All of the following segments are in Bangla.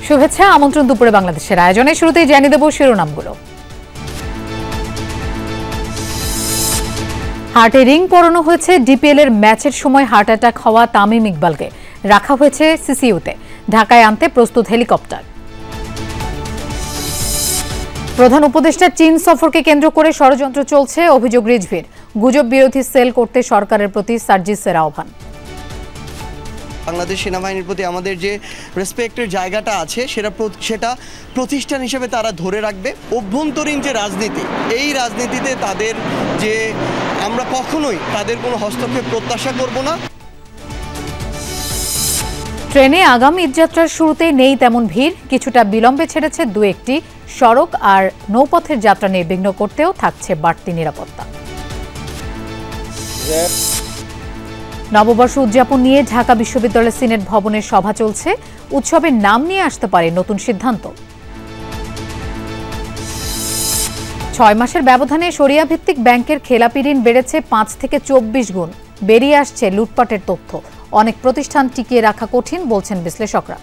শুভেচ্ছা, আমন্ত্রণ দুপুরে বাংলাদেশের আয়োজনে। শুরুতেই জানিয়ে দেব শিরোনামগুলো। হার্টে রিং পরানো হয়েছে। ডিপিএল এর ম্যাচের সময় হার্ট অ্যাটাক হওয়া তামিম ইকবালকে রাখা হয়েছে সিসিইউতে। ঢাকায় আনতে প্রস্তুত হেলিকপ্টার। প্রধান উপদেষ্টার চীন সফরকে কেন্দ্র করে ষড়যন্ত্র চলছে, অভিযোগ রিজভির। গুজব বিরোধী সেল করতে সরকারের প্রতি সার্জিসের আহ্বান। বাংলাদেশ সেনাবাহিনীর প্রতি আমাদের যে রেসপেক্টের জায়গাটা আছে সেটা প্রতিষ্ঠান হিসেবে তারা ধরে রাখবে। অভ্যন্তরীণ যে রাজনীতি, এই রাজনীতিতে তাদের যে আমরা কখনোই তাদের কোনো হস্তক্ষেপ প্রত্যাশা করব না। ট্রেনে আগামী ঈদযাত্রার শুরুতে নেই তেমন ভিড়, কিছুটা বিলম্বে ছেড়েছে দু একটি সড়ক। আর নৌপথের যাত্রা নির্বিঘ্ন করতেও থাকছে বাড়তি নিরাপত্তা। নববর্ষ উদযাপন নিয়ে ঢাকা বিশ্ববিদ্যালয়ের সিনেট ভবনের সভা চলছে। উৎসবের নাম নিয়ে আসতে পারে নতুন সিদ্ধান্ত। 6 মাসের ব্যবধানে শরিয়া ভিত্তিক ব্যাংকের খেলাপি ঋণ বেড়েছে 5 থেকে 24 গুণ। বেরিয়ে আসছে লুটপাটের তথ্য। অনেক প্রতিষ্ঠান টিকিয়ে রাখা কঠিন বলছেন বিশ্লেষকরা।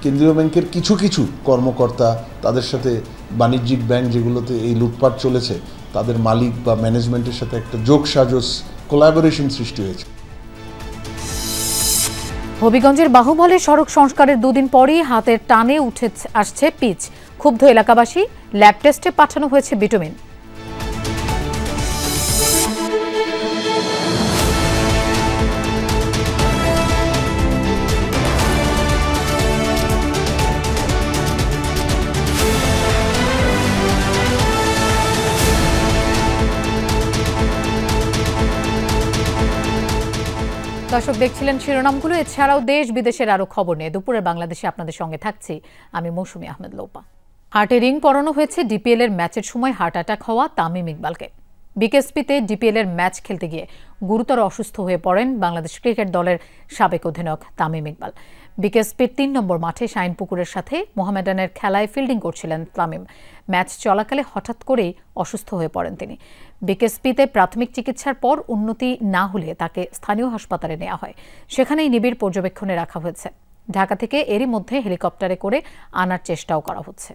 কেন্দ্রীয় ব্যাংকের কিছু কিছু কর্মকর্তা, তাদের সাথে বাণিজ্যিক ব্যাংক যেগুলোতে এই লুটপাট চলেছে, তাদের মালিক বা ম্যানেজমেন্টের সাথে একটা যোগসাজশ কোলাবোরেশন সৃষ্টি হয়েছে। হবিগঞ্জের বাহুবলে সড়ক সংস্কারের দুদিন পরই হাতের টানে উঠে আসছে পিচ। ক্ষুব্ধ এলাকাবাসী, ল্যাব টেস্টে পাঠানো হয়েছে বিটুমিন। দর্শক দেখছিলেন শিরোনামগুলো। এছাড়াও দেশ বিদেশের আরো খবর নিয়ে দুপুরে বাংলাদেশে আপনাদের সঙ্গে থাকছি আমি মৌসুমী আহমেদ লোপা। হার্টে রিং পরানো হয়েছে। ডিপিএল এর ম্যাচের সময় হার্ট অ্যাটাক হওয়া তামিম ইকবালকে। বিকেএসপিতে ডিপিএল এর ম্যাচ খেলতে গিয়ে গুরুতর অসুস্থ হয়ে পড়েন বাংলাদেশ ক্রিকেট দলের সাবেক অধিনায়ক তামিম ইকবাল। বিকেএসপির 3 নম্বর মাঠে শাইনপুকুরের সাথে মোহামেডানের খেলায় ফিল্ডিং করছিলেন তামিম। ম্যাচ চলাকালে হঠাৎ করেই অসুস্থ হয়ে পড়েন তিনি। বিকেএসপিতে প্রাথমিক চিকিৎসার পর উন্নতি না হলে তাকে স্থানীয় হাসপাতালে নেওয়া হয়। সেখানেই নিবিড় পর্যবেক্ষণে রাখা হয়েছে। ঢাকা থেকে এরই মধ্যে হেলিকপ্টারে করে আনার চেষ্টাও করা হচ্ছে।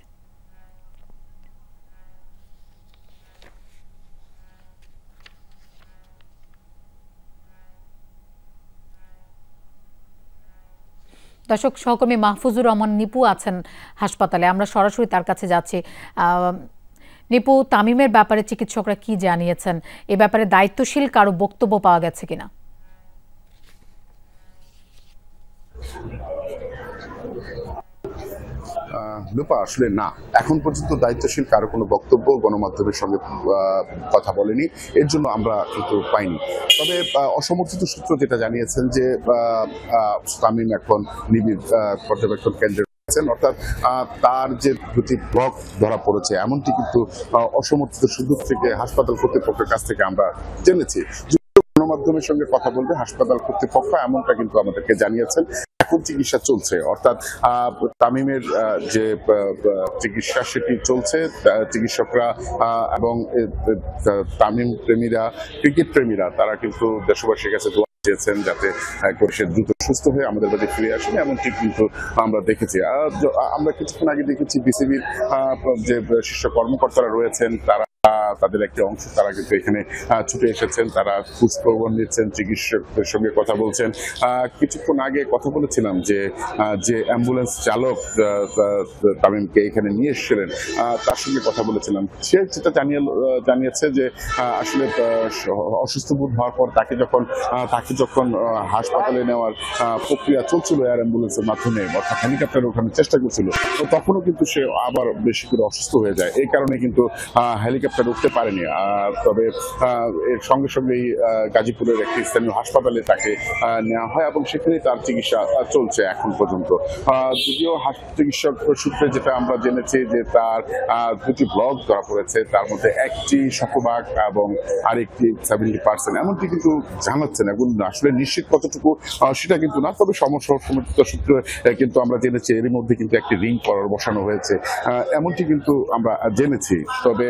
দর্শক, সহকর্মী মাহফুজুর রহমান নিপু আছেন হাসপাতালে, আমরা সরাসরি তার কাছে যাচ্ছি। নিপু, তামিমের ব্যাপারে চিকিৎসকরা কি জানিয়েছেন? এ ব্যাপারে দায়িত্বশীল কারো বক্তব্য পাওয়া গেছে কিনা? লোপা, আসলে না, এখন পর্যন্ত দায়িত্বশীল কারো কোনো বক্তব্য গণমাধ্যমের সঙ্গে কথা বলেনি, এর জন্য আমরা কিন্তু পাইনি। তবে অসমর্থিত সূত্র যেটা জানিয়েছেন যে তামিম এখন নিবিড় পর্যবেক্ষণ কেন্দ্রে আছেন, অর্থাৎ তার যে দুটি ব্লক ধরা পড়েছে এমনটি কিন্তু অসমর্থিত সূত্র থেকে হাসপাতাল কর্তৃপক্ষের কাছ থেকে আমরা জেনেছি। গণমাধ্যমের সঙ্গে কথা বলবে হাসপাতাল কর্তৃপক্ষ, এমনটা কিন্তু আমাদেরকে জানিয়েছেন। এখন চিকিৎসা চলছে, অর্থাৎ তামিমের যে চিকিৎসা সেটি চলছে। চিকিৎসকরা এবং তামিম প্রেমীরা, ক্রিকেট প্রেমীরা, তারা কিন্তু দেশবাসীর কাছে দোয়া চেয়েছেন যাতে সে দ্রুত সুস্থ হয়ে আমাদের বাড়ি ফিরে আসেন, এমনটি কিন্তু আমরা দেখেছি। আমরা কিছুক্ষণ আগে দেখেছি বিসিবির যে শীর্ষ কর্মকর্তারা রয়েছেন, তাদের একটি অংশ তারা কিন্তু এখানে ছুটে এসেছেন। তারা খোঁজখবর নিচ্ছেন, চিকিৎসকদের সঙ্গে কথা বলছেন। কিছুক্ষণ আগে কথা বলেছিলাম যে অ্যাম্বুলেন্স চালক তামিমকে এখানে নিয়ে এসেছিলেন, তার সঙ্গে কথা বলেছিলাম। সে যেটা জানিয়েছে যে আসলে অসুস্থ বোধ হওয়ার পর তাকে যখন হাসপাতালে নেওয়ার প্রক্রিয়া চলছিল এয়ার অ্যাম্বুলেন্সের মাধ্যমে, অর্থাৎ হেলিকপ্টারে ওঠানোর চেষ্টা করছিল, তো তখনও কিন্তু সে আবার বেশি করে অসুস্থ হয়ে যায়। এই কারণে কিন্তু হেলিকপ্টার উঠতে পারেনি। তবে এর সঙ্গে সঙ্গেই গাজীপুরের একটি স্থানীয় হাসপাতালে তাকে নেওয়া হয় এবং সেখানেই তার চিকিৎসা চলছে এখন পর্যন্ত। যদিও চিকিৎসক সূত্রে যেটা আমরা জেনেছি যে তার দুটি ব্লক ধরা পড়েছে, তার মধ্যে একটি শতভাগ এবং আরেকটি 70%, এমনটি কিন্তু জানাচ্ছেন। এখন আসলে নিশ্চিত কতটুকু সেটা কিন্তু না, তবে সমর্থিত সূত্রে কিন্তু আমরা জেনেছি এরই মধ্যে কিন্তু একটি রিং বসানো হয়েছে, এমনটি কিন্তু আমরা জেনেছি। তবে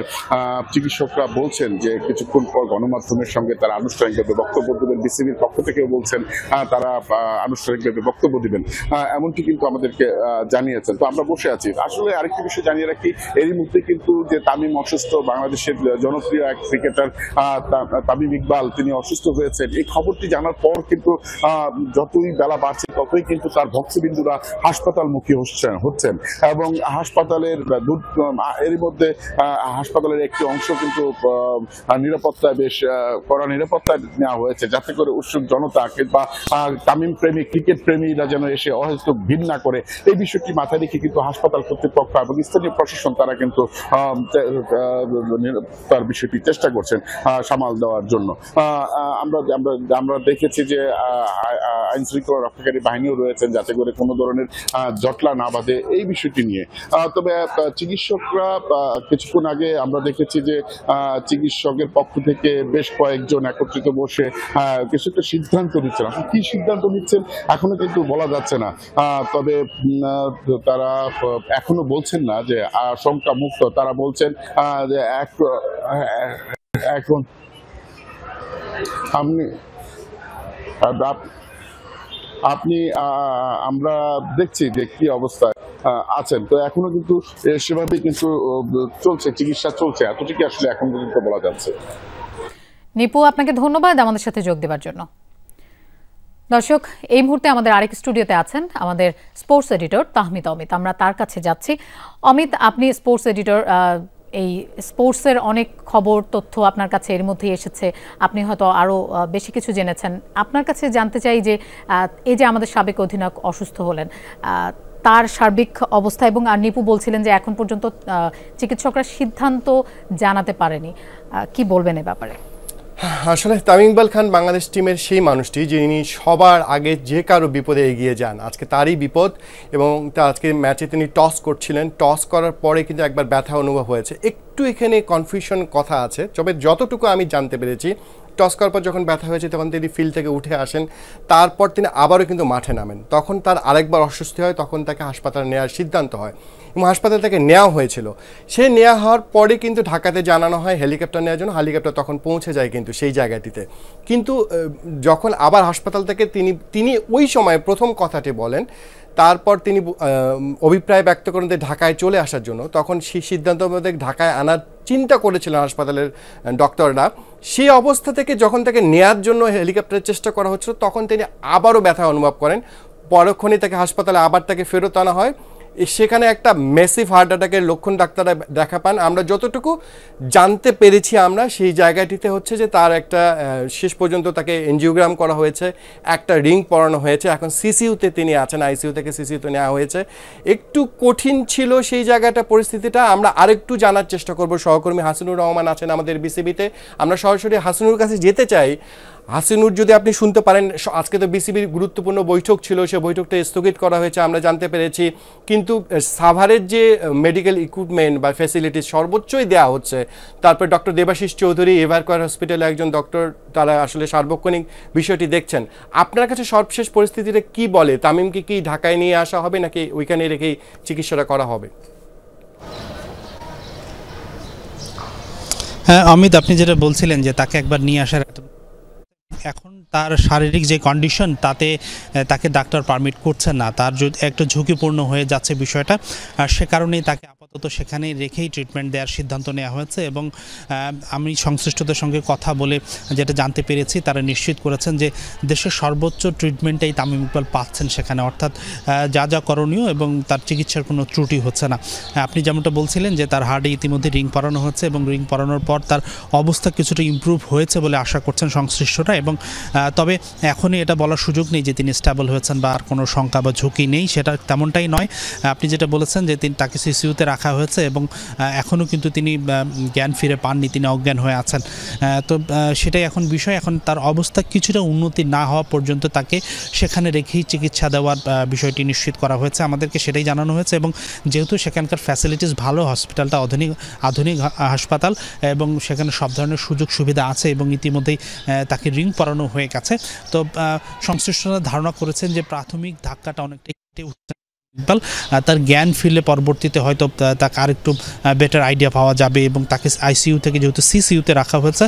চিকিৎসকরা বলছেন যে কিছুক্ষণ পর গণমাধ্যমের সঙ্গে তারা আনুষ্ঠানিকভাবে বক্তব্য দেবেন। বিসিবির পক্ষ থেকেও বলছেন তারা আনুষ্ঠানিকভাবে বক্তব্য দিবেন, এমনটি কিন্তু আমাদেরকে জানিয়েছেন। তো আমরা বসে আছি। আসলে আরেকটি বিষয় জানিয়ে রাখি, এরই মধ্যে কিন্তু যে তামিম অসুস্থ, বাংলাদেশের জনপ্রিয় এক ক্রিকেটার তামিম ইকবাল তিনি অসুস্থ হয়েছেন, এই খবরটি জানার পর কিন্তু যতই বেলা বাড়ছে ততই কিন্তু তার ভক্তবিন্দুরা হাসপাতালমুখী হচ্ছেন এবং হাসপাতালের এরই মধ্যে হাসপাতালের একটি অংশ কিন্তু নিরাপত্তায় বেশ কড়া নিরাপত্তায় নেওয়া হয়েছে, যাতে করে উৎসুক জনতা কিংবা তামিম প্রেমী ক্রিকেট প্রেমীরা যেন এসে অহেতুক ভিড় না করে, এই বিষয়টি মাথায় রেখে কিন্তু হাসপাতাল কর্তৃপক্ষ এবং স্থানীয় প্রশাসন তারা কিন্তু তার বিষয়টি চেষ্টা করছেন সামাল দেওয়ার জন্য। আমরা দেখেছি যে আইন শৃঙ্খলা রক্ষাকারী বাহিনীও রয়েছেন, যাতে করে কোনো ধরনের জটলা না বাঁধে এই বিষয়টি নিয়ে। তবে চিকিৎসকরা কিছুক্ষণ আগে আমরা দেখেছি যে চিকিৎসকের পক্ষ থেকে বেশ কয়েকজন একত্রিত বসে কিছু একটা সিদ্ধান্ত নিচ্ছেন। আসলে কি সিদ্ধান্ত নিচ্ছেন এখনো কিন্তু বলা যাচ্ছে না। তবে তারা এখনো বলছেন না যে আশঙ্কা মুক্ত, তারা বলছেন যে এখন আপনি আমরা দেখছি যে কি অবস্থায় আছেন। তো এখনো কিন্তু সেভাবেই কিন্তু চলছে, চিকিৎসা চলছে, এতটুকু আসলে এখন পর্যন্ত বলা যাচ্ছে। নিপু, আপনাকে ধন্যবাদ আমাদের সাথে যোগ দেওয়ার জন্য। দর্শক, এই মুহূর্তে আমাদের আরেক স্টুডিওতে আছেন আমাদের স্পোর্টস এডিটর তাহমিদ অমিত। আমরা তার কাছে যাচ্ছি। অমিত, আপনি স্পোর্টস এডিটর, এই স্পোর্টসের অনেক খবর তথ্য আপনার কাছে এর মধ্যেই এসেছে, আপনি হয়তো আরও বেশি কিছু জেনেছেন। আপনার কাছে জানতে চাই যে এই যে আমাদের সাবেক অধিনায়ক অসুস্থ হলেন, তার সার্বিক অবস্থা, এবং আর নিপু বলছিলেন যে এখন পর্যন্ত চিকিৎসকরা সিদ্ধান্ত জানাতে পারেনি, কি বলবেন এ ব্যাপারে? আসলে তামিম ইকবাল খান বাংলাদেশ টিমের সেই মানুষটি যিনি সবার আগে যে কারো বিপদে এগিয়ে যান। আজকে তারই বিপদ, এবং আজকে ম্যাচে তিনি টস করছিলেন, টস করার পরে কিন্তু একবার ব্যথা অনুভব হয়েছে। একটু এখানে কনফিউশন কথা আছে, তবে যতটুকু আমি জানতে পেরেছি টস করার পর যখন ব্যথা হয়েছে তখন তিনি ফিল্ড থেকে উঠে আসেন, তারপর তিনি আবারও কিন্তু মাঠে নামেন। তখন তার আরেকবার অস্বস্তি হয়, তখন তাকে হাসপাতালে নেওয়ার সিদ্ধান্ত হয় এবং হাসপাতাল থেকে নেওয়া হয়েছিল। সে নেওয়া হওয়ার পরে কিন্তু ঢাকাতে জানানো হয় হেলিকপ্টার নেওয়ার জন্য, হেলিকপ্টার তখন পৌঁছে যায় কিন্তু সেই জায়গাটিতে। কিন্তু যখন আবার হাসপাতাল থেকে তিনি ওই সময় প্রথম কথাটি বলেন, তারপর তিনি অভিপ্রায় ব্যক্ত করেন যে ঢাকায় চলে আসার জন্য। তখন সেই সিদ্ধান্ত মধ্যে ঢাকায় আনার চিন্তা করেছিলেন হাসপাতালের ডক্টররা। সেই অবস্থা থেকে যখন তাকে নেয়ার জন্য হেলিকপ্টারের চেষ্টা করা হচ্ছিল, তখন তিনি আবারও ব্যথা অনুভব করেন। পরক্ষণেই তাকে হাসপাতালে আবার তাকে ফেরত আনা হয়। সেখানে একটা মেসিভ হার্ট অ্যাটাকের লক্ষণ ডাক্তাররা দেখা পান। আমরা যতটুকু জানতে পেরেছি আমরা সেই জায়গাটিতে হচ্ছে যে তার একটা শেষ পর্যন্ত তাকে এনজিওগ্রাম করা হয়েছে, একটা রিং পরানো হয়েছে, এখন সিসিইউতে তিনি আছেন, আইসিইউ থেকে সিসিইউতে নেওয়া হয়েছে। একটু কঠিন ছিল সেই জায়গাটা, পরিস্থিতিটা। আমরা আরেকটু জানার চেষ্টা করব। সহকর্মী হাসিনুর রহমান আছেন আমাদের বিসিবিতে, আমরা সরাসরি হাসিনুর কাছে যেতে চাই। হাসিনুর, যদি আপনি শুনতে পারেন, আজকে তো বিসিবির গুরুত্বপূর্ণ বৈঠক ছিল, সে বৈঠকটা স্থগিত করা হয়েছে আমরা জানতে পেরেছি, কিন্তু সাভারের যে মেডিকেল ইকুইপমেন্ট বা ফ্যাসিলিটিস সর্বোচ্চই দেওয়া হচ্ছে। তারপর ডক্টর দেবাশিস চৌধুরী এভারকয়ার হসপিটালে একজন ডক্টর, তারা আসলে সার্বক্ষণিক বিষয়টি দেখছেন। আপনার কাছে সর্বশেষ পরিস্থিতিটা কি বলে? তামিমকে কি ঢাকায় নিয়ে আসা হবে নাকি ওইখানে রেখেই চিকিৎসাটা করা হবে? হ্যাঁ অমিত, আপনি যেটা বলছিলেন যে তাকে একবার নিয়ে আসার, এখন তার শারীরিক যে কন্ডিশন তাতে তাকে ডাক্তার পারমিট করছেন না, তার যদি একটা ঝুঁকিপূর্ণ হয়ে যাচ্ছে বিষয়টা, আর সে কারণেই তাকে আপাতত সেখানে রেখেই ট্রিটমেন্ট দেওয়ার সিদ্ধান্ত নেওয়া হয়েছে। এবং আমি সংশ্লিষ্টদের সঙ্গে কথা বলে যেটা জানতে পেরেছি, তারা নিশ্চিত করেছেন যে দেশের সর্বোচ্চ ট্রিটমেন্টটাই তামিম ইকবাল পাচ্ছেন সেখানে, অর্থাৎ যা যা করণীয় এবং তার চিকিৎসার কোনো ত্রুটি হচ্ছে না। আপনি যেমনটা বলছিলেন যে তার হার্টে ইতিমধ্যে রিং পরানো হচ্ছে এবং রিং পরানোর পর তার অবস্থা কিছুটা ইমপ্রুভ হয়েছে বলে আশা করছেন সংশ্লিষ্টরা। এবং তবে এখনই এটা বলার সুযোগ নেই যে তিনি স্টেবল হয়েছেন বা আর কোনো শঙ্কা বা ঝুঁকি নেই, সেটা তেমনটাই নয়। আপনি যেটা বলেছেন যে তাকে সিসিইউতে রাখা হয়েছে এবং এখনও কিন্তু তিনি জ্ঞান ফিরে পাননি, তিনি অজ্ঞান হয়ে আছেন। তো সেটাই এখন বিষয়। এখন তার অবস্থা কিছুটা উন্নতি না হওয়া পর্যন্ত তাকে সেখানে রেখেই চিকিৎসা দেওয়ার বিষয়টি নিশ্চিত করা হয়েছে, আমাদেরকে সেটাই জানানো হয়েছে। এবং যেহেতু সেখানকার ফ্যাসিলিটিস ভালো, হসপিটালটা আধুনিক হাসপাতাল এবং সেখানে সব ধরনের সুযোগ সুবিধা আছে এবং ইতিমধ্যেই তাকে রিং পরানো হয়ে গেছে। তো সংশ্লিষ্টরা ধারণা করেছেন যে প্রাথমিক ধাক্কাটা অনেকটাই ইকবাল তার জ্ঞান ফিরলে পরবর্তীতে হয়তো তাকে আরেকটু বেটার আইডিয়া পাওয়া যাবে এবং তাকে আইসিইউ থেকে যেহেতু সিসিইউতে রাখা হয়েছে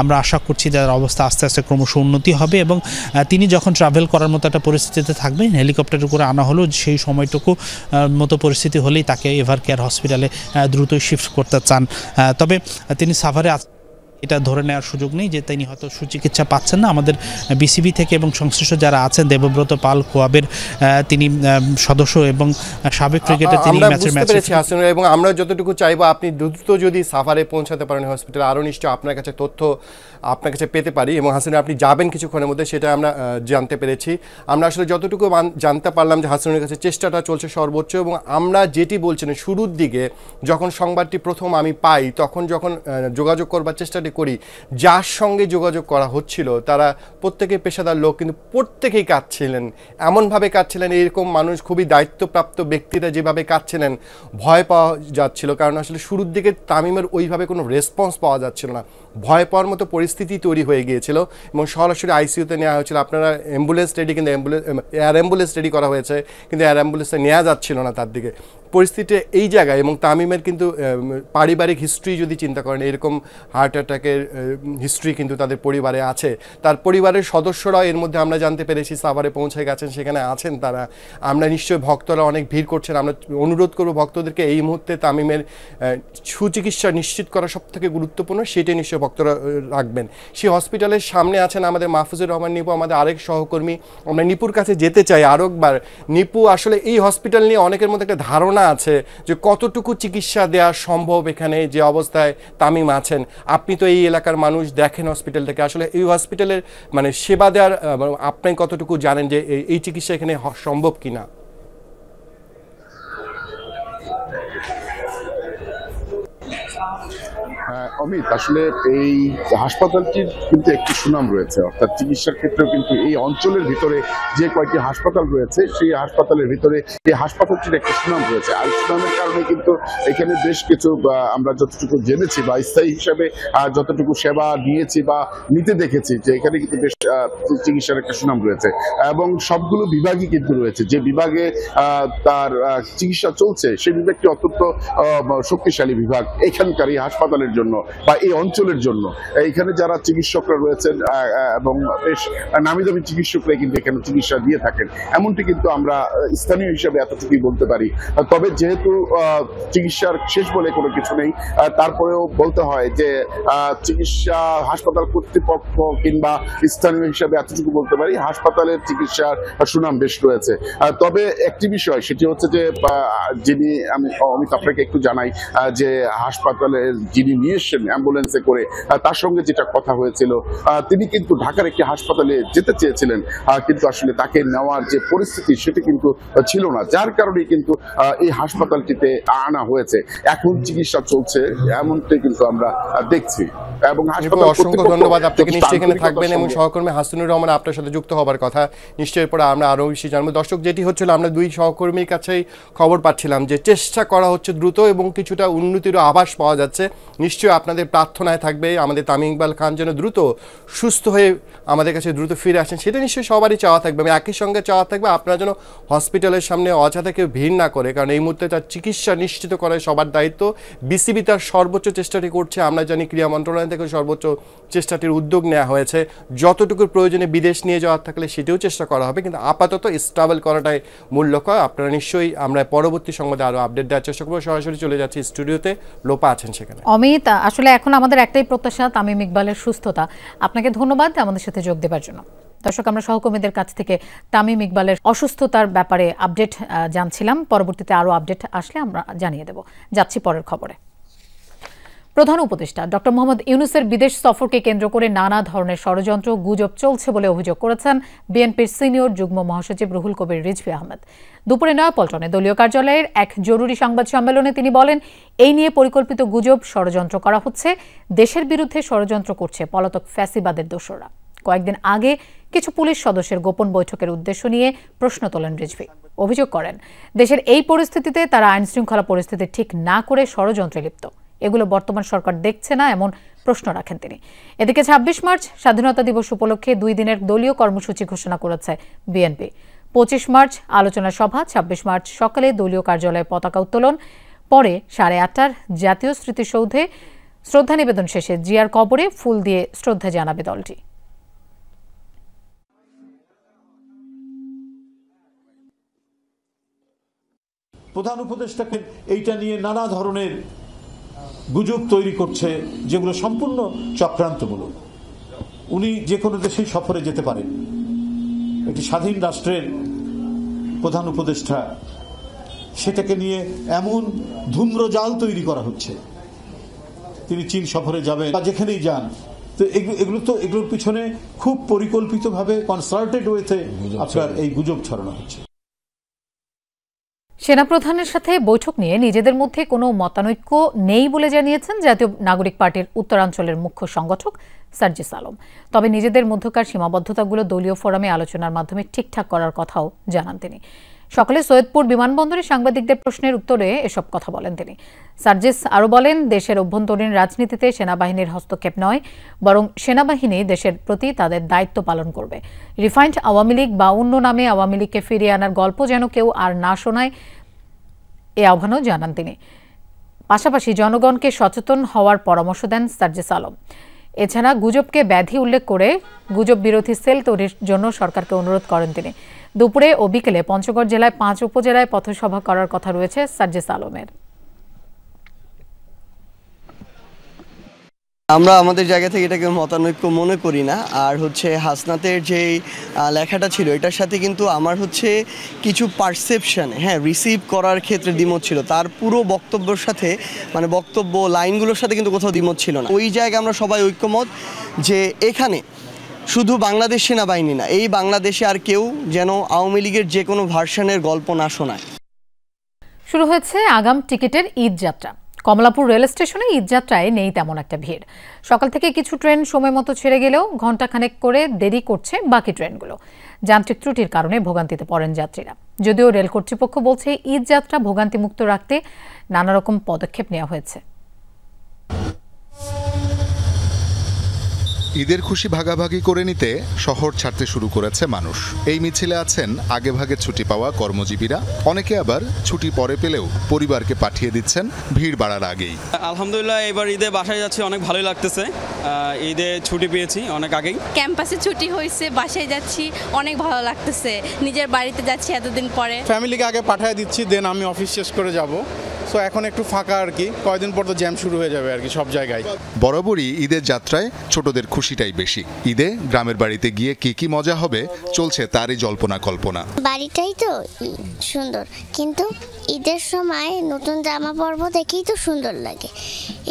আমরা আশা করছি যে তার অবস্থা আস্তে আস্তে ক্রমশ উন্নতি হবে এবং তিনি যখন ট্রাভেল করার মতো একটা পরিস্থিতিতে থাকবেন হেলিকপ্টারের করে আনা হলো সেই সময়টুকু মতো পরিস্থিতি হলেই তাকে এভার কেয়ার হসপিটালে দ্রুতই শিফট করতে চান। তবে তিনি সাভারে এটা ধরে নেওয়ার সুযোগ নেই যে তিনি হয়তো সুচিকিৎসা পাচ্ছেন না। আমাদের বিসিবি থেকে এবং সংশ্লিষ্ট যারা আছেন দেবব্রত পাল কোয়াবের তিনি সদস্য এবং সাবেক ক্রিকেটার তিনি ম্যাচের এবং আমরা যতটুকু চাইবো আপনি দ্রুত যদি সাভারে পৌঁছাতে পারেন হসপিটালে আরও নিশ্চয় আপনার কাছে তথ্য আপনার কাছে পেতে পারি এবং হাসিনা আপনি যাবেন কিছুক্ষণের মধ্যে সেটা আমরা জানতে পেরেছি। আমরা আসলে যতটুকু জানতে পারলাম যে হাসিনের কাছে চেষ্টাটা চলছে সর্বোচ্চ এবং আমরা যেটি বলছিলেন শুরুর দিকে যখন সংবাদটি প্রথম আমি পাই তখন যখন যোগাযোগ করবার চেষ্টাটি করি যার সঙ্গে যোগাযোগ করা হচ্ছিল তারা প্রত্যেকেই পেশাদার লোক কিন্তু প্রত্যেকেই কাঁদছিলেন, এমনভাবে কাঁদছিলেন এরকম মানুষ খুবই দায়িত্বপ্রাপ্ত ব্যক্তিরা যেভাবে কাঁদছিলেন ভয় পাওয়া যাচ্ছিল। কারণ আসলে শুরুর দিকে তামিমের ওইভাবে কোনো রেসপন্স পাওয়া যাচ্ছিল না, ভয় পাওয়ার মতো পরিস্থিতি তৈরি হয়ে গিয়েছিল এবং সরাসরি আইসিইউতে নেওয়া হয়েছিল। আপনারা অ্যাম্বুলেন্স রেডি কিন্তু এয়ার অ্যাম্বুলেন্স রেডি করা হয়েছে কিন্তু এয়ার অ্যাম্বুলেন্সে নেওয়া যাচ্ছিল না তার দিকে পরিস্থিতি এই জায়গায়। এবং তামিমের কিন্তু পারিবারিক হিস্ট্রি যদি চিন্তা করেন এরকম হার্ট অ্যাটাকের হিস্ট্রি কিন্তু তাদের পরিবারে আছে, তার পরিবারের সদস্যরা এর মধ্যে আমরা জানতে পেরেছি সাভারে পৌঁছে গেছেন, সেখানে আছেন তারা। আমরা নিশ্চয়ই ভক্তরা অনেক ভিড় করছেন, আমরা অনুরোধ করব ভক্তদেরকে এই মুহূর্তে তামিমের সুচিকিৎসা নিশ্চিত করা সবথেকে গুরুত্বপূর্ণ, সেটাই নিশ্চয়ই ভক্তরা রাখবেন। সেই হসপিটালের সামনে আছেন আমাদের মাহফুজুর রহমান নিপু, আমাদের আরেক সহকর্মী। আমরা নিপুর কাছে যেতে চাই আরও একবার। নিপু, আসলে এই হসপিটাল নিয়ে অনেকের মধ্যে একটা ধারণা আছে যে কতটুকু চিকিৎসা দেওয়া সম্ভব এখানে যে অবস্থায় তামিম আছেন। আপনি তো এই এলাকার মানুষ, দেখেন হসপিটাল থেকে, আসলে এই হসপিটালের মানে সেবা দেওয়ার আপনি কতটুকু জানেন যে এই চিকিৎসা এখানে সম্ভব কিনা? অমিত, আসলে এই হাসপাতালটির কিন্তু একটি সুনাম রয়েছে, অর্থাৎ চিকিৎসার ক্ষেত্রেও কিন্তু এই অঞ্চলের ভিতরে যে কয়েকটি হাসপাতাল রয়েছে সেই হাসপাতালের ভিতরে এই হাসপাতালটির একটা সুনাম রয়েছে। আর সুনামের কারণে কিন্তু এখানে বেশ কিছু আমরা যতটুকু জেনেছি বা স্থায়ী হিসাবে যতটুকু সেবা নিয়েছি বা নিতে দেখেছি যে এখানে কিন্তু বেশ চিকিৎসার একটা সুনাম রয়েছে এবং সবগুলো বিভাগই কিন্তু রয়েছে। যে বিভাগে তার চিকিৎসা চলছে সেই বিভাগটি অত্যন্ত শক্তিশালী বিভাগ এখানকার এই হাসপাতালের জন্য বা এই অঞ্চলের জন্য। এখানে যারা চিকিৎসকরা রয়েছেন এবং বেশ নামি দামি চিকিৎসকরা কিন্তু এখানে চিকিৎসা দিয়ে থাকেন, এমনটি কিন্তু আমরা স্থানীয় হিসাবে এতটুকুই বলতে পারি। তবে যেহেতু চিকিৎসার শেষ বলে কোনো কিছু নেই, তারপরেও বলতে হয় যে চিকিৎসা হাসপাতাল কর্তৃপক্ষ কিংবা স্থানীয় হিসাবে এতটুকু বলতে পারি হাসপাতালের চিকিৎসার সুনাম বেশ রয়েছে। তবে একটি বিষয় সেটি হচ্ছে যে যিনি আমি আপনাকে একটু জানাই যে হাসপাতালে যিনি নিয়ে এসছেন অ্যাম্বুলেন্সে করে তার সঙ্গে যেটা কথা হয়েছিল, তিনি কিন্তু ঢাকার একটি হাসপাতালে যেতে চেয়েছিলেন কিন্তু আসলে তাকে নেওয়ার যে পরিস্থিতি সেটি কিন্তু ছিল না, যার কারণে কিন্তু এই হাসপাতালটিতে আনা হয়েছে। এখন চিকিৎসা চলছে এমনটাই কিন্তু আমরা দেখছি। এবং অসংখ্য ধন্যবাদ আপনাকে, নিশ্চয়ই এখানে থাকবেন এবং সহকর্মী হাসিনুর রহমান আপনার সাথে যুক্ত হবার কথা, নিশ্চয়ই পরে আমরা আরও বেশি জানবো। দর্শক, যেটি হচ্ছিল আমরা দুই সহকর্মীর কাছেই খবর পাচ্ছিলাম যে চেষ্টা করা হচ্ছে দ্রুত এবং কিছুটা উন্নতিরও আভাস পাওয়া যাচ্ছে। নিশ্চয়ই আপনাদের প্রার্থনায় থাকবে আমাদের তামিম ইকবাল খান যেন দ্রুত সুস্থ হয়ে আমাদের কাছে দ্রুত ফিরে আসেন, সেটা নিশ্চয়ই সবারই চাওয়া থাকবে। এবং একই সঙ্গে চাওয়া থাকবে আপনারা যেন হসপিটালের সামনে অযথা কেউ ভিড় না করে, কারণ এই মুহূর্তে তার চিকিৎসা নিশ্চিত করার সবার দায়িত্ব। বিসিবি তার সর্বোচ্চ চেষ্টাটি করছে, আমরা জানি ক্রীড়া মন্ত্রণালয় থেকে সর্বোচ্চ চেষ্টাটির উদ্যোগ নেওয়া হয়েছে। যতটুকু প্রয়োজনে বিদেশ নিয়ে যাওয়ার থাকলে সেটিও চেষ্টা করা হবে, কিন্তু আপাতত স্টেবল করাটাই মূল লক্ষ্য। আপনারা নিশ্চয়ই আমরা পরবর্তী সংবাদে আরও আপডেট দেওয়ার চেষ্টা করবো। সরাসরি চলে যাচ্ছি স্টুডিওতে, লোপা আছেন সেখানে। অমিত, আসলে এখন আমাদের একটাই প্রত্যাশা তামিম ইকবালের সুস্থতা। আপনাকে ধন্যবাদ আমাদের সাথে যোগ দেওয়ার জন্য। দর্শক, আমরা সহকর্মীদের কাছ থেকে তামিম ইকবালের অসুস্থতার ব্যাপারে আপডেট জানছিলাম, পরবর্তীতে আরও আপডেট আসলে আমরা জানিয়ে দেব। যাচ্ছি পরের খবরে। প্রধান উপদেষ্টা ডক্টর মোহাম্মদ ইউনূসের বিদেশ সফরকে কেন্দ্র করে নানা ধরনের ষড়যন্ত্র গুজব চলছে বলে অভিযোগ করেছেন বিএনপির সিনিয়র যুগ্ম মহাসচিব রুহুল কবির রিজভী আহমেদ। দুপুরে নয়াপল্টনে দলীয় কার্যালয়ের এক জরুরি সংবাদ সম্মেলনে তিনি বলেন, এই নিয়ে পরিকল্পিত গুজব ষড়যন্ত্র করা হচ্ছে, দেশের বিরুদ্ধে ষড়যন্ত্র করছে পলাতক ফ্যাসিবাদের দোসররা। কয়েকদিন আগে কিছু পুলিশ সদস্যের গোপন বৈঠকের উদ্দেশ্য নিয়ে প্রশ্ন তোলেন রিজভী। অভিযোগ করেন, দেশের এই পরিস্থিতিতে তারা আইনশৃঙ্খলা পরিস্থিতি ঠিক না করে ষড়যন্ত্রে লিপ্ত। এগুলো বর্তমান সরকার দেখছে না, এমন প্রশ্ন রাখেন তিনি। এদিকে ২৬ মার্চ স্বাধীনতা দিবস উপলক্ষে ২ দিনের দলীয় কর্মসূচি ঘোষণা করেছে বিএনপি। 25 মার্চ আলোচনা সভা, 26 মার্চ সকালে দলীয় কার্যালয়ে পতাকা উত্তোলন, পরে 8:30টার জাতীয় স্মৃতিসৌধে শ্রদ্ধা নিবেদন শেষে জিয়ার কবরে ফুল দিয়ে শ্রদ্ধা জানাবে দলটি। প্রধান উপদেষ্টাকে এইটা নিয়ে নানা ধরনের গুজব তৈরি করছে, যেগুলো সম্পূর্ণ চক্রান্তমূলক। উনি যে কোনো দেশেই সফরে যেতে পারেন। একটি স্বাধীন রাষ্ট্রের প্রধান উপদেষ্টা, সেটাকে নিয়ে এমন ধূম্রজাল তৈরি করা হচ্ছে। তিনি চীন সফরে যাবেন বা যেখানেই যান, তো এগুলোর পিছনে খুব পরিকল্পিতভাবে কনসার্টেড ওয়েতে আপনার এই গুজব ছড়ানো হচ্ছে। সেনাপ্রধানের সাথে বৈঠক নিয়ে নিজেদের মধ্যে কোনো মতানৈক্য নেই বলে জানিয়েছেন জাতীয় নাগরিক পার্টির উত্তরাঞ্চলের মুখ্য সংগঠক সার্জিস আলম। তবে নিজেদের মধ্যকার সীমাবদ্ধতাগুলো দলীয় ফোরামে আলোচনার মাধ্যমে ঠিকঠাক করার কথাও জানান তিনি। সকালে সৈয়দপুর বিমানবন্দরে সাংবাদিকদের প্রশ্নের উত্তরে এসব কথা বলেন তিনি। সার্জিস আরও বলেন, দেশের অভ্যন্তরীণ রাজনীতিতে সেনাবাহিনীর হস্তক্ষেপ নয়, বরং সেনাবাহিনী দেশের প্রতি তাদের দায়িত্ব পালন করবে। রিফাইন্ড আওয়ামী লীগ বা অন্য নামে আওয়ামী লীগকে ফিরিয়ে আনার গল্প যেন কেউ আর না শোনায়, এ আহ্বানও জানান তিনি। পাশাপাশি জনগণকে সচেতন হওয়ার পরামর্শ দেন সার্জিস আলম। এছাড়া গুজবকে ব্যাধি উল্লেখ করে গুজব বিরোধী সেল তৈরির জন্য সরকারকে অনুরোধ করেন তিনি। দুপুরে ও বিকেলে পঞ্চগড় জেলায় 5 উপজেলায় পথসভা করার কথা রয়েছে সার্জিস আলমের। আমরা আমাদের জায়গা থেকে এটাকে মতানৈক্য মনে করি না। আর হাসনাতের যে লেখাটা ছিল, এটার সাথে কিন্তু আমার কিছু পারসেপশন রিসিভ করার ক্ষেত্রে দ্বিমত ছিল। তার পুরো বক্তব্যের সাথে বক্তব্য লাইনগুলোর সাথে কিন্তু কোথাও দ্বিমত ছিল না। ওই জায়গায় আমরা সবাই ঐক্যমত যে এখানে শুধু বাংলাদেশ সেনাবাহিনী না, এই বাংলাদেশে আর কেউ যেন আওয়ামী লীগের যে কোনো ভার্সনের গল্প না শোনায়। শুরু হয়েছে আগাম টিকিটের ঈদ যাত্রা। কমলাপুর রেল স্টেশনে ঈদযাত্রায় নেই তেমন একটা ভিড়। সকাল থেকে কিছু ট্রেন সময় মতো ছেড়ে গেলেও ঘণ্টাখানেক করে দেরি করছে বাকি ট্রেনগুলো। যান্ত্রিক ত্রুটির কারণে ভোগান্তিতে পড়েন যাত্রীরা। যদিও রেল কর্তৃপক্ষ বলছে ঈদযাত্রা ভোগান্তিমুক্ত রাখতে নানা রকম পদক্ষেপ নেওয়া হয়েছে। ঈদের খুশি ভাগাভাগি করে নিতে শহর ছাড়তে শুরু করেছে মানুষ। এই মিছিলে আছেন আগেভাগে ছুটি পাওয়া কর্মজীবীরা, অনেকে আবার ছুটি পরে পেলেও পরিবারকে পাঠিয়ে দিচ্ছেন ভিড় বাড়ার আগেই। আলহামদুলিল্লাহ, এবার ঈদে বাসায় যাচ্ছি, অনেক ভালোই লাগতেছে। ঈদে ছুটি পেয়েছি অনেক আগেই। ক্যাম্পাসে ছুটি হয়েছে, বাসায় যাচ্ছি, অনেক ভালো লাগতেছে। নিজের বাড়িতে যাচ্ছি এতদিন পরে। ফ্যামিলিকে আগে পাঠিয়ে দিচ্ছি, দেন আমি অফিস শেষ করে যাব। সো এখন একটু ফাঁকা আর কি, কয়েকদিন পর তো জ্যাম শুরু হয়ে যাবে আর কি সব জায়গায়। বরাবরই ঈদের যাত্রায় ছোটদের খুশিটাই বেশি। ঈদে গ্রামের বাড়িতে গিয়ে কি মজা হবে চলছে তারই জল্পনা কল্পনা। বাড়িটাই তো সুন্দর, কিন্তু ঈদের সময় নতুন জামা পরবো দেখেই তো সুন্দর লাগে,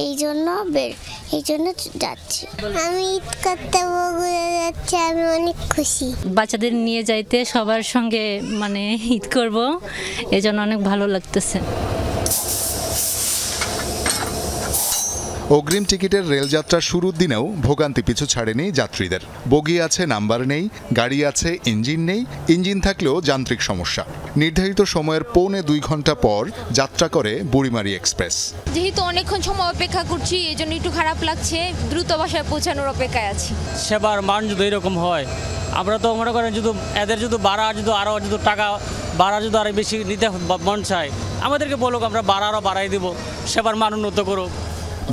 এই জন্য যাচ্ছি। আমি ঈদ করতে বগুড়া যাচ্ছি, আমি অনেক খুশি। বাচ্চাদের নিয়ে যাইতে সবার সঙ্গে ঈদ করব, এজন্য অনেক ভালো লাগতেছে। অগ্রিম টিকিটের রেলযাত্রার শুরুর দিনেও ভোগান্তি পিছু ছাড়েনি যাত্রীদের। বগি আছে, নাম্বার নেই, গাড়ি আছে, ইঞ্জিন নেই, ইঞ্জিন থাকলেও যান্ত্রিক সমস্যা। নির্ধারিত সময়ের 1.25 ঘন্টা পর যাত্রা করে বুড়িমারি এক্সপ্রেস। যেহেতু অনেকক্ষণ সময় অপেক্ষা করছি, এই জন্য একটু খারাপ লাগছে। দ্রুত বাসায় পৌঁছানোর অপেক্ষায় আছি। সেবার মান যদি এরকম হয়, আমরা তো মনে করেন যদি এদের আরও টাকা বাড়া আরও বেশি নিতে মন চায়, আমাদেরকে বলুক, আমরা আরও বাড়াই দিব, সেবার মান উন্নত করুক।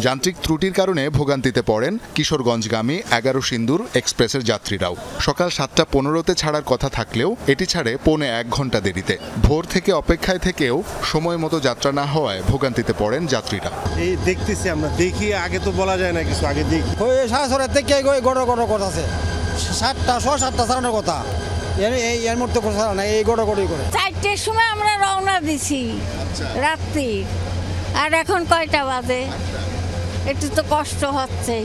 যান্ত্রিক ত্রুটির কারণে ভোগান্তিতে পড়েন কিশোরগঞ্জগামী 11 সিন্দুর এক্সপ্রেসের যাত্রীরাও। সকাল 7:15-তে ছাড়ার কথা থাকলেও এটি ছাড়ে 1.25 ঘন্টা দেরিতে। ভোর থেকে অপেক্ষায় থেকেও সময় মতো যাত্রা না হওয়ায় ভোগান্তিতে পড়েন যাত্রীরা। এই দেখতেছি, আমরা দেখি, আগে তো বলা যায় না কিছু, আগে দেখি। ওই 6:30 থেকে গড় কথা আছে, 7:30 ছাড়ানোর কথা, এর মধ্যে কথা না, এই গড়ি করে 4টের সময় আমরা রওনা দিছি রাত্রি, আর এখন কয়টা বাজে? একটু তো কষ্ট হচ্ছে।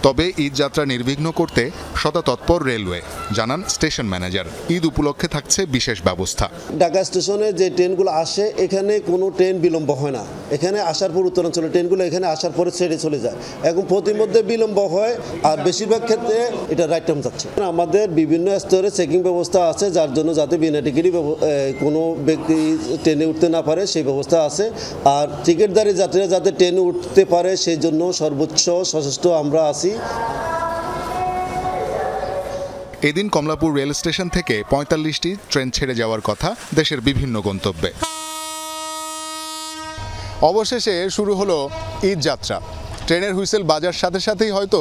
তবে ঈদ যাত্রা নির্বিঘ্ন করতে শততৎপর রেলওয়ে, জানান স্টেশন ম্যানেজার। ঈদ উপলক্ষে থাকছে বিশেষ ব্যবস্থা। ঢাকা স্টেশনে যে ট্রেনগুলো আসে, এখানে কোনো ট্রেন বিলম্ব হয় না। এখানে আসার পর উত্তরাঞ্চলের ট্রেনগুলো এখানে আসার পরে ছেড়ে চলে যায়। এখন প্রতিমধ্যে বিলম্ব হয়, আর বেশিরভাগ ক্ষেত্রে এটা রাইট টাইম যাচ্ছে। আমাদের বিভিন্ন স্তরে চেকিং ব্যবস্থা আছে, যার জন্য যাতে বিনা টিকিটই কোনো ব্যক্তি ট্রেনে উঠতে না পারে সেই ব্যবস্থা আছে। আর টিকিটধারী যাত্রীরা যাতে ট্রেনে উঠতে পারে সেই জন্য সর্বোচ্চ সচেষ্ট আমরা আছি। এদিন কমলাপুর রেল স্টেশন থেকে ৪৫টি ট্রেন ছেড়ে যাওয়ার কথা দেশের বিভিন্ন গন্তব্যে। অবশেষে শুরু হলো ঈদ যাত্রা। ট্রেনের হুইসেল বাজার সাথে সাথেই হয়তো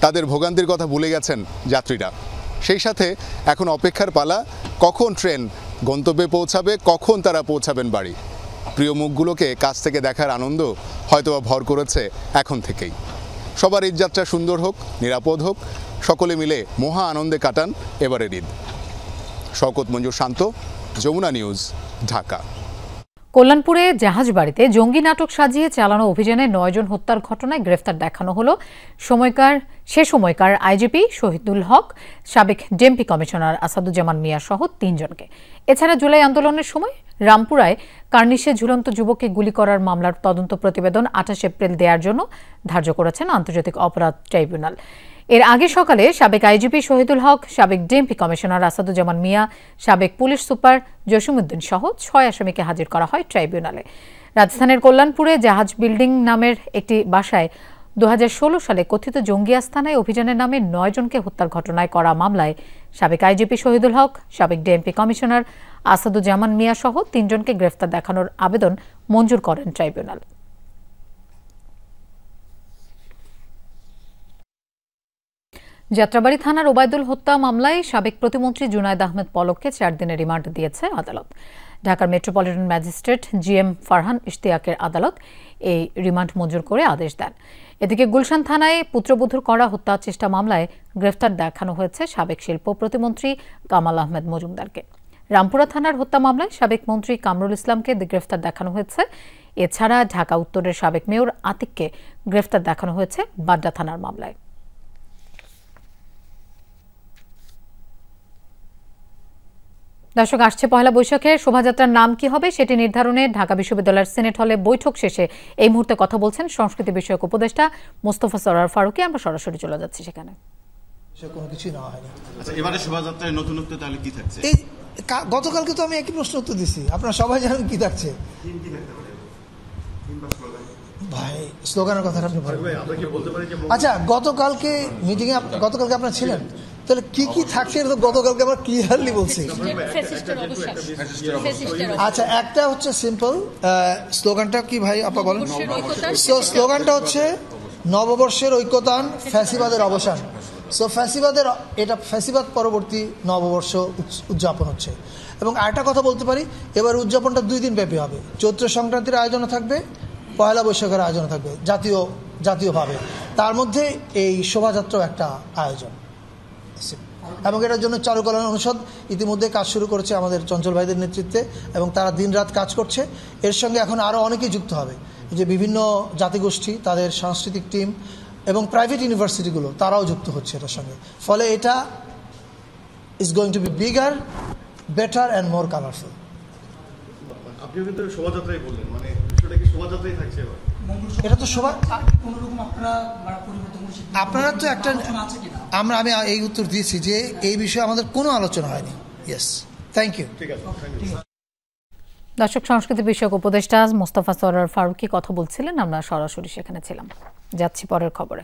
তাদের ভোগান্তির কথা ভুলে গেছেন যাত্রীরা। সেই সাথে এখন অপেক্ষার পালা, কখন ট্রেন গন্তব্যে পৌঁছাবে, কখন তারা পৌঁছাবেন বাড়ি। প্রিয় মুখগুলোকে কাছ থেকে দেখার আনন্দ হয়তোবা ভর করেছে এখন থেকেই। সবার ঈদ যাত্রা সুন্দর হোক, নিরাপদ হোক, সকলে মিলে মহা আনন্দে কাটান এবারের ঈদ। শওকত মঞ্জুর শান্ত, যমুনা নিউজ, ঢাকা। কল্যাণপুরে জাহাজবাড়িতে জঙ্গি নাটক সাজিয়ে চালানো অভিযানে ৯ জন হত্যার ঘটনায় গ্রেফতার দেখানো হলো সে সময়কার আইজিপি শহীদুল হক, সাবেক ডিএমপি কমিশনার আসাদুজ্জামান মিয়া সহ ৩ জনকে। এছাড়া জুলাই আন্দোলনের সময় রামপুরায় কার্নিশে ঝুলন্ত যুবককে গুলি করার মামলার তদন্ত প্রতিবেদন ২৮ এপ্রিল দেওয়ার জন্য ধার্য করেছেন আন্তর্জাতিক অপরাধ ট্রাইব্যুনাল। এর আগে সকালে সাবেক আইজিপি শহীদুল হক, সাবেক ডিএমপি কমিশনার আসাদুজ্জামান মিয়া, সাবেক পুলিশ সুপার জসিমউদ্দিন সহ ৬ আসামিকে হাজির করা হয় ট্রাইব্যুনালে। রাজধানীর কল্যাণপুরে জাহাজ বিল্ডিং নামের একটি বাসায় ২০১৬ সালে কথিত জঙ্গি আস্তানায় অভিযানের নামে ৯ জনকে হত্যার ঘটনায় করা মামলায় সাবেক আইজিপি শহীদুল হক, সাবেক ডিএমপি কমিশনার আসাদুজ্জামান মিয়া সহ ৩ জনকে গ্রেফতার দেখানোর আবেদন মঞ্জুর করেন ট্রাইব্যুনাল। যাত্রাবাড়ি থানার ওবায়দুল হত্যা মামলায় সাবেক প্রতিমন্ত্রী জুনায়েদ আহমেদ পলককে ৪ দিনের রিমান্ড দিয়েছে আদালত। ঢাকার মেট্রোপলিটন ম্যাজিস্ট্রেট জিএম ফারহান ইশতিয়াকের আদালত এই রিমান্ড মঞ্জুর করে আদেশ দেন। এদিকে গুলশান থানায় পুত্রবধূর করা হত্যা চেষ্টা মামলায় গ্রেফতার দেখানো হয়েছে সাবেক শিল্প প্রতিমন্ত্রী কামাল আহমেদ মজুমদারকে। রামপুরা থানার হত্যা মামলায় সাবেক মন্ত্রী কামরুল ইসলামকে গ্রেফতার দেখানো হয়েছে। এছাড়া ঢাকা উত্তরের সাবেক মেয়র আতিককে গ্রেফতার দেখানো হয়েছে বাড্ডা থানার মামলায়। দর্শক, আসছে পহেলা বৈশাখের শোভাযাত্রার নাম কি হবে সেটি নির্ধারণে ঢাকা বিশ্ববিদ্যালয়ের সিনেট হলে বৈঠক শেষে এই মুহূর্তে কথা বলছেন সংস্কৃতি বিষয়ক উপদেষ্টা মোস্তফা সরোয়ার ফারুকী। আমরা সরাসরি চলে যাচ্ছি সেখানে। কোনো কিছু নেওয়া হয়নি। আচ্ছা, এবারে শোভাযাত্রায় নতুনত্ব তাহলে কি থাকছে? এই গতকালকে তো আমি একই প্রশ্ন উত্তর দিছি, আপনারা সবাই জানেন কি থাকছে। ভাই, স্লোগানের কথাটা আপনি বলেন। আচ্ছা, গতকালকে মিটিংয়ে গতকালকে আপনারা ছিলেন, তাহলে কি কি থাকছে এটা তো গতকালকে আমরা ক্লিয়ারলি বলছি। আচ্ছা, একটা হচ্ছে সিম্পল স্লোগানটা কি ভাই আপা বলেন? স্লোগানটা হচ্ছে নববর্ষের ঐক্যতান, ফ্যাসিবাদের অবসান। সো এটা ফ্যাসিবাদ পরবর্তী নববর্ষ উদযাপন হচ্ছে। এবং আরেকটা কথা বলতে পারি, এবার উদযাপনটা 2 দিন ব্যাপী হবে। চৈত্র সংক্রান্তির আয়োজন থাকবে, পয়লা বৈশাখের আয়োজন থাকবে জাতীয়ভাবে। তার মধ্যে এই শোভাযাত্রাও একটা আয়োজন, এবং এটার জন্য চারুকলা অনুষদ ইতিমধ্যে কাজ শুরু করেছে আমাদের চঞ্চল ভাইদের নেতৃত্বে, এবং তারা দিনরাত কাজ করছে। এর সঙ্গে এখন আরও অনেকেই যুক্ত হবে, যে বিভিন্ন জাতিগোষ্ঠী, তাদের সাংস্কৃতিক টিম এবং প্রাইভেট ইউনিভার্সিটিগুলো তারাও যুক্ত হচ্ছে এটার সঙ্গে। ফলে এটা is going to B bigger, better and more colourful. আপনিও কিন্তু শোভাযাত্রাই বললেন, মানে বিষয়টা কি শোভাযাত্রাই থাকছে এবার? এটা তো আপনারা তো একটা আমি এই উত্তর দিয়েছি যে এই বিষয়ে আমাদের কোনো আলোচনা হয়নি। Yes, thank you. দর্শক, সংস্কৃতি বিষয়ক উপদেষ্টা মোস্তফা সরোয়ার ফারুকী কথা বলছিলেন, আমরা সরাসরি সেখানে ছিলাম। যাচ্ছি পরের খবরে।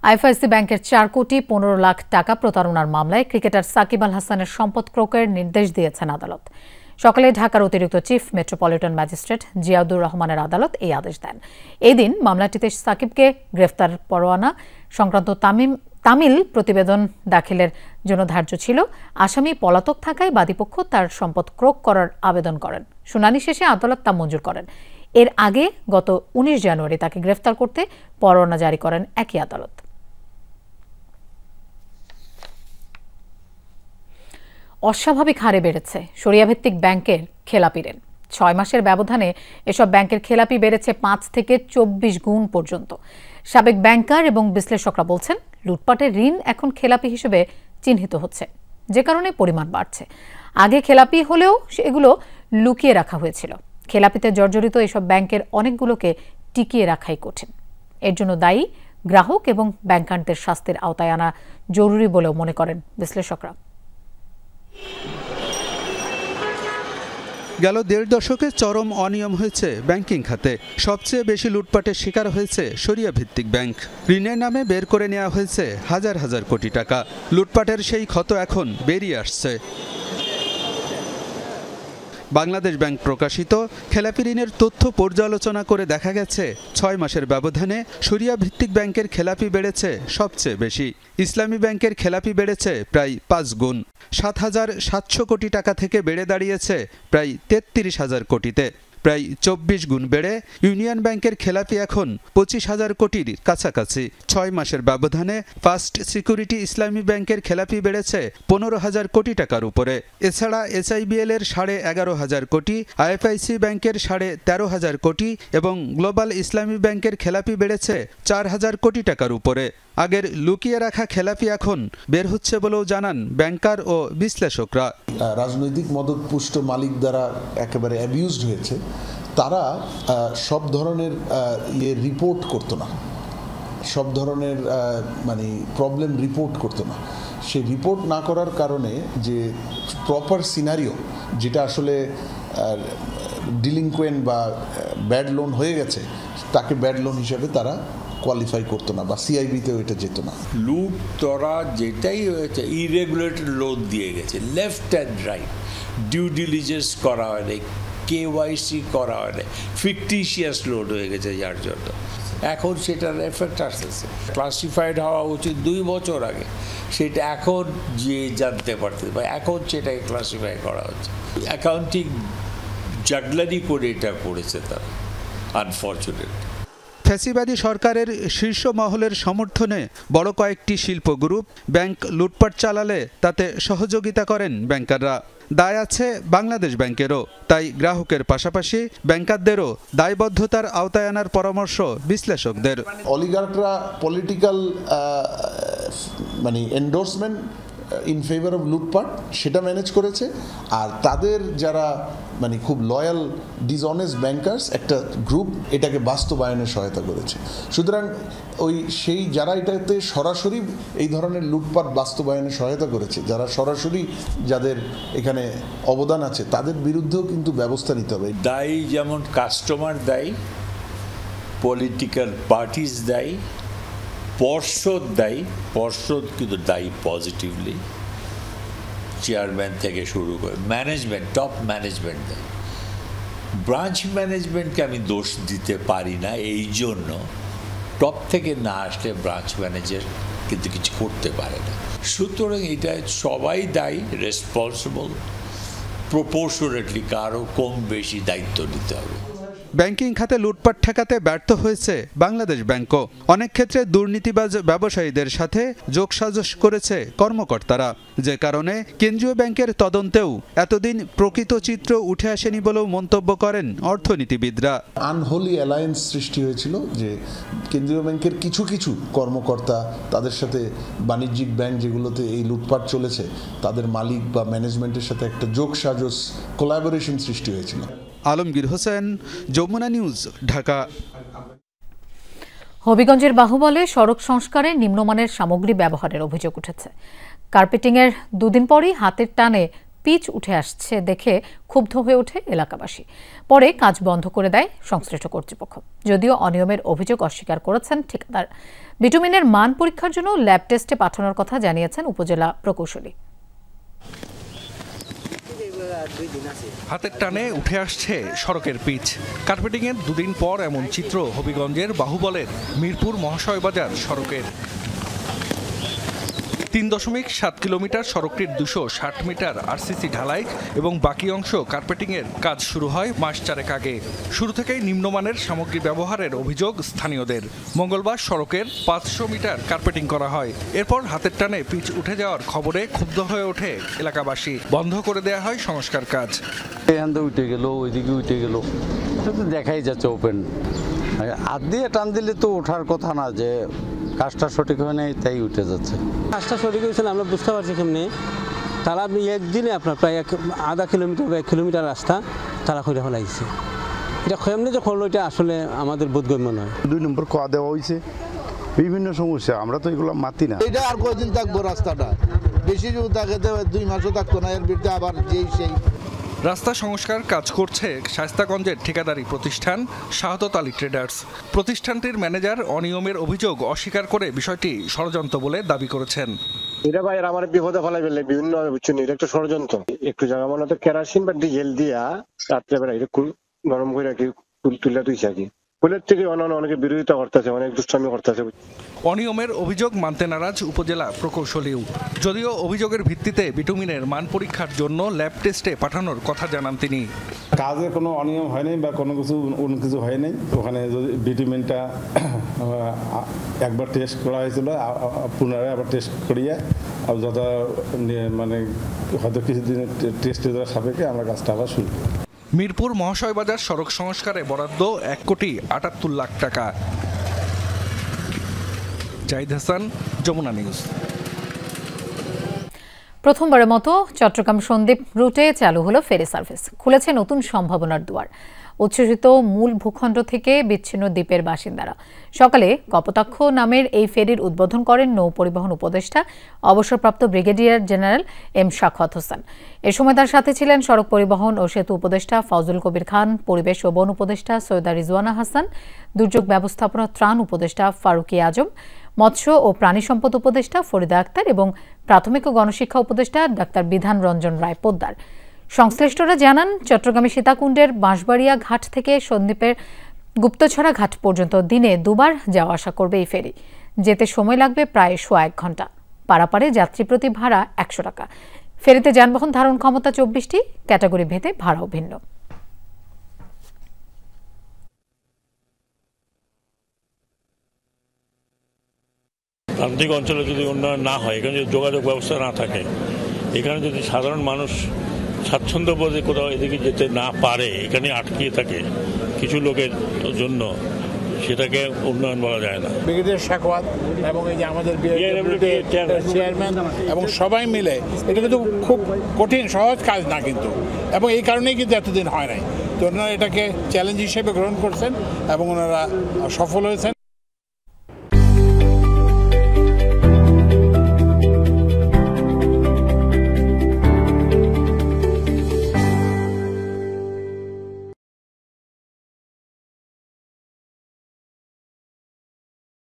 আইএফআইসি ব্যাংকের 4 কোটি 15 লাখ টাকা প্রতারণার মামলায় ক্রিকেটার সাকিব আল হাসানের সম্পদ ক্রয়ের নির্দেশ দিয়েছেন আদালত। সকালে ঢাকার অতিরিক্ত চিফ মেট্রোপলিটন ম্যাজিস্ট্রেট জিয়াউদুর রহমানের আদালত এই আদেশ দেন। এই দিন মামলাটিতে সাকিবকে গ্রেফতার পরোয়ানা সংক্রান্ত তামিল প্রতিবেদন দাখিলের জন্য ধার্য ছিল। আসামি পলাতক থাকায় বাদীপক্ষ তার সম্পদ ক্রয় করার আবেদন করেন। শুনানি শেষে আদালত তা মঞ্জুর করেন। এর আগে গত 19 জানুয়ারি তাকে গ্রেফতার করতে পরোয়ানা জারি করেন একই আদালত। অস্বাভাবিক হারে বেড়েছে শরিয়াভিত্তিক ব্যাংকের খেলাপি ঋণ। 6 মাসের ব্যবধানে এসব ব্যাংকের খেলাপি বেড়েছে 5 থেকে 24 গুণ পর্যন্ত। সাবেক ব্যাংকার এবং বিশ্লেষকরা বলছেন, লুটপাটের ঋণ এখন খেলাপি হিসেবে চিহ্নিত হচ্ছে, যে কারণে পরিমাণ বাড়ছে। আগে খেলাপি হলেও এগুলো লুকিয়ে রাখা হয়েছিল। খেলাপিতে জর্জরিত এসব ব্যাংকের অনেকগুলোকে টিকিয়ে রাখাই কঠিন। এর জন্য দায়ী গ্রাহক এবং ব্যাংকারদের শাস্তির আওতায় আনা জরুরি বলেও মনে করেন বিশ্লেষকরা। গেল 1.5 দশকে চরম অনিয়ম হয়েছে ব্যাংকিং খাতে। সবচেয়ে বেশি লুটপাটের শিকার হয়েছে শরিয়া ভিত্তিক ব্যাংক। ঋণের নামে বের করে নেওয়া হয়েছে হাজার হাজার কোটি টাকা। লুটপাটের সেই ক্ষত এখন বেরিয়ে আসছে। বাংলাদেশ ব্যাংক প্রকাশিত খেলাপি ঋণের তথ্য পর্যালোচনা করে দেখা গেছে 6 মাসের ব্যবধানে শরিয়া ভিত্তিক ব্যাংকের খেলাপি বেড়েছে সবচেয়ে বেশি। ইসলামী ব্যাংকের খেলাপি বেড়েছে প্রায় 5 গুণ। 7,700 কোটি টাকা থেকে বেড়ে দাঁড়িয়েছে প্রায় 33,000 কোটিতে। প্রায় 24 গুণ বেড়ে ইউনিয়ন ব্যাংকের খেলাপি এখন 25,000 কোটির কাছাকাছি। 6 মাসের ব্যবধানে ফার্স্ট সিকিউরিটি ইসলামী ব্যাংকের খেলাপি বেড়েছে 15,000 কোটি টাকার উপরে। এছাড়া SIBL এর 11,500 কোটি, IFIC ব্যাংকের 13,500 কোটি এবং গ্লোবাল ইসলামী ব্যাংকের খেলাপি বেড়েছে 4,000 কোটি টাকার উপরে। আগের লুকিয়ে রাখা খেলাপি এখন বের হচ্ছে বলেও জানান ব্যাংকার ও বিশ্লেষকরা। রাজনৈতিক মদতপুষ্ট মালিক দ্বারা একেবারে অ্যাবিউজড হয়েছে, তারা সব ধরনের রিপোর্ট করতো না, সব ধরনের মানে প্রবলেম রিপোর্ট করতো না। সেই রিপোর্ট না করার কারণে যে প্রপার সিনারিও, যেটা আসলে ডিলিংকুয়েন্ট বা ব্যাড লোন হয়ে গেছে, তাকে ব্যাড লোন হিসেবে তারা কোয়ালিফাই করতো না বা সিআইবিতেও এটা যেত না। লুট তরা যেটাই হয়েছে ইরেগুলেটেড লোন দিয়ে গেছে, left and right, due diligence করা হয়নি, KYC করা হয়নি, ফিকটিশিয়াস লোন হয়ে গেছে, যার জন্য এখন সেটার এফেক্ট আসতেছে। ক্লাসিফাইড হওয়া উচিত 2 বছর আগে, সেটা এখন যে জানতে পারতে বা এখন সেটাকে ক্লাসিফাই করা হচ্ছে। অ্যাকাউন্টিং জাগলারি করে এটা করেছে তারা, আনফর্চুনেট। ফ্যাসিবাদী সরকারের শীর্ষ মহলের সমর্থনে বড় কয়েকটি শিল্প গ্রুপ ব্যাংক লুটপাট চালালে তাতে সহযোগিতা করেন ব্যাংকাররা। দায় আছে বাংলাদেশ ব্যাংকেরও। তাই গ্রাহকের পাশাপাশি ব্যাংকারদেরও দায়বদ্ধতার আওতায় আনার পরামর্শ বিশ্লেষকদের। অলিগার্করা পলিটিক্যাল মানে এন্ডোর্সমেন্ট ইন ফেভার অফ লুটপাট সেটা ম্যানেজ করেছে, আর তাদের যারা মানে খুব লয়াল ডিসঅনেস্ট ব্যাংকার্স একটা গ্রুপ এটাকে বাস্তবায়নে সহায়তা করেছে। সুতরাং সেই যারা এটাতে সরাসরি এই ধরনের লুটপাট বাস্তবায়নে সহায়তা করেছে, যারা সরাসরি যাদের এখানে অবদান আছে, তাদের বিরুদ্ধেও কিন্তু ব্যবস্থা নিতে হবে। দায়ী যেমন কাস্টমার দায়ী, পলিটিক্যাল পার্টিস দায়ী, পর্ষদ দায়ী, পর্ষদ কিন্তু দায়ী পজিটিভলি, চেয়ারম্যান থেকে শুরু করে ম্যানেজমেন্ট, টপ ম্যানেজমেন্ট দায়ী। ব্রাঞ্চ ম্যানেজমেন্টকে আমি দোষ দিতে পারি না, এই জন্য টপ থেকে না আসলে ব্রাঞ্চ ম্যানেজার কিন্তু কিছু করতে পারে না। সুতরাং এটা সবাই দায়ী, রেসপন্সিবল, প্রপোর্শনেটলি কারো কম বেশি দায়িত্ব নিতে হবে। ব্যাংকিং খাতে লুটপাট ঠেকাতে ব্যর্থ হয়েছে বাংলাদেশ ব্যাংকও। অনেক ক্ষেত্রে দুর্নীতিবাজ ব্যবসায়ীদের সাথে যোগসাজশ করেছে কর্মকর্তারা, যে কারণে কেন্দ্রীয় ব্যাংকের তদন্তেও এতদিন প্রকৃত চিত্র উঠে আসেনি বলেও মন্তব্য করেন অর্থনীতিবিদরা। আনহোলি অ্যালায়েন্স সৃষ্টি হয়েছিল যে কেন্দ্রীয় ব্যাংকের কিছু কিছু কর্মকর্তা তাদের সাথে বাণিজ্যিক ব্যাংক যেগুলোতে এই লুটপাট চলেছে তাদের মালিক বা ম্যানেজমেন্টের সাথে একটা যোগসাজশ কোলাবোরেশন সৃষ্টি হয়েছিল। আলমগীর হোসেন, যমুনা নিউজ, ঢাকা। হবিগঞ্জের বাহুবলে সড়ক সংস্কারে নিম্নমানের সামগ্রী ব্যবহারের অভিযোগ উঠেছে। কার্পেটিংয়ের 2 দিন পরই হাতের টানে পিচ উঠে আসছে দেখে ক্ষুব্ধ হয়ে ওঠে এলাকাবাসী। পরে কাজ বন্ধ করে দেয় সংশ্লিষ্ট কর্তৃপক্ষ। যদিও অনিয়মের অভিযোগ অস্বীকার করেছেন ঠিকাদার। বিটুমিনের মান পরীক্ষার জন্য ল্যাব টেস্টে পাঠানোর কথা জানিয়েছেন উপজেলা প্রকৌশলী। হাতের টানে উঠে আসছে সড়কের পিচ। কার্পেটিংয়ের 2 দিন পর এমন চিত্র হবিগঞ্জের বাহুবলের মিরপুর মহাশয় বাজার সড়কের। 3.7 কিলোমিটার সড়কটির 260 মিটার আরসিসি ঢালাই এবং বাকি অংশ কার্পেটিংয়ের কাজ শুরু হয় মাস 4 আগে। শুরু থেকেই নিম্নমানের সামগ্রী ব্যবহারের অভিযোগ স্থানীয়দের। মঙ্গলবার সড়কের 500 মিটার কার্পেটিং করা হয়। এরপর হাতের টানে পিচ উঠে যাওয়ার খবরে ক্ষুব্ধ হয়ে ওঠে এলাকাবাসী। বন্ধ করে দেওয়া হয় সংস্কার কাজ। উঠে গেল, ওইদিকে উঠে গেল, দেখাই যাচ্ছে ওপেন। হাত দিয়ে টান দিলে তো ওঠার কথা না, যে কাজটা সঠিক হয় নাই তাই উঠে যাচ্ছে। কাজটা সঠিক হয়েছে আমরা বুঝতে পারছি কেমনি, তারা আপনি একদিনে আপনার প্রায় আধা কিলোমিটার বা 1 কিলোমিটার রাস্তা তারা করে ফেলাইছে। এটা কেমনি যে করলো এটা আসলে আমাদের বোধগম্য নয়। 2 নম্বর কোয়া দেওয়া হয়েছে, বিভিন্ন সমস্যা, আমরা তো এগুলো মাতি না। এটা আর কয়দিন থাকবো রাস্তাটা, বেশি যদি থাকে 2 মাসও থাকতো না, এর বিরুদ্ধে আবার যেই সেই রাস্তা সংস্কার কাজ করছে শায়েস্তাগঞ্জের ঠিকাদারি প্রতিষ্ঠান শাহাদত আলী ট্রেডার্স। প্রতিষ্ঠানটির ম্যানেজার অনিয়মের অভিযোগ অস্বীকার করে বিষয়টি ষড়যন্ত্র বলে দাবি করেছেন। এটা ভাই আমার বিপদে ফেলাই ফেললে বিভিন্ন বুঝছেন, এটা একটা ষড়যন্ত্র। একটু জায়গা মনে তো কেরাসিন বা ডিজেল দিয়া রাত্রেবেলা এটা গরম করে রাখি তুলে তুইছে আর কি। ফুলের থেকে অনেকে বিরোধিতা করতেছে, অনেক দুষ্টামি করতেছে। অনিয়মের অভিযোগ মানতে নারাজ উপজেলা প্রকৌশলীও। যদিও অভিযোগের ভিত্তিতে বিটুমিনের মান পরীক্ষার জন্য ল্যাব টেস্টে পাঠানোর কথা জানান তিনি। কাজে কোনো অনিয়ম হয়নি বা কোনো কিছু হয়নি। ওখানে যদি বিটুমিনটা একবার টেস্ট করা হয়েছিল, পুনরায় আবার টেস্ট করিয়ে যথা মানে হয়তো কিছুদিনের টেস্টের সাপেক্ষে আমরা কাজটা আবার শুরু করি। মিরপুর মহাশয় বাজার সড়ক সংস্কারে বরাদ্দ 1,78,00,000 টাকা। জাহিদ হাসান, যমুনা নিউজ। প্রথমবারের মতো চট্টগ্রাম সন্দ্বীপ রুটে চালু হলো ফেরি সার্ভিস। খুলেছে নতুন সম্ভাবনার দুয়ার। উচ্ছ্বসিত মূল ভূখণ্ড থেকে বিচ্ছিন্ন দ্বীপের বাসিন্দারা। সকালে কপোতাক্ষ নামের এই ফেরির উদ্বোধন করেন নৌ পরিবহন উপদেষ্টা অবসরপ্রাপ্ত brigadier general M Sakhawat Hossain. এ সময় তার সাথে ছিলেন সড়ক পরিবহন ও সেতু উপদেষ্টা ফজল কবির খান, পরিবেশ ও বন উপদেষ্টা সৈয়দা রিজওয়ানা হাসান, দুর্যোগ ব্যবস্থাপনা ত্রাণ উপদেষ্টা ফারুকি আজম, মৎস্য ও প্রাণী সম্পদ উপদেষ্টা ফরিদা আক্তার এবং প্রাথমিক ও গণশিক্ষা উপদেষ্টা ডাক্তার বিধান রঞ্জন রায় পোদ্দার। সংশ্লিষ্টরা জানান, চট্টগ্রামের সীতাকুণ্ডের বাঁশবাড়িয়া ঘাট থেকে সন্দ্বীপের গুপ্তছড়া ঘাট পর্যন্ত দিনে দুবার যাওয়া আসা করবে এই ফেরি। যেতে সময় লাগবে প্রায় 1.5 ঘন্টা। পারাপারে যাত্রী প্রতি ভাড়া 100 টাকা। ফেরিতে যানবাহন ধারণ ক্ষমতা 24টি, ক্যাটাগরি ভেদে ভাড়াও ভিন্ন। প্রান্তিক অঞ্চলে যদি উন্নয়ন না হয়, এখানে যদি যোগাযোগ ব্যবস্থা না থাকে, এখানে যদি সাধারণ মানুষ স্বাচ্ছন্দ্যবোধে কোথাও এদিকে যেতে না পারে, এখানে আটকিয়ে থাকে কিছু লোকের জন্য, সেটাকে উন্নয়ন বলা যায় না। ব্রিগেডিয়ার শাখাওয়াত এবং এই যে আমাদের চেয়ারম্যান এবং সবাই মিলে এটা কিন্তু খুব কঠিন সহজ কাজ না কিন্তু, এবং এই কারণেই কিন্তু এতদিন হয় নাই। তো ওনারা এটাকে চ্যালেঞ্জ হিসেবে গ্রহণ করছেন এবং ওনারা সফল হয়েছেন।